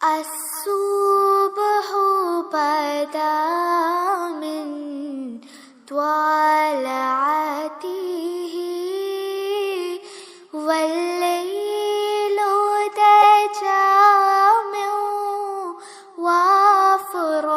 الصبح بدا من طلعته والليل دجى من وفراته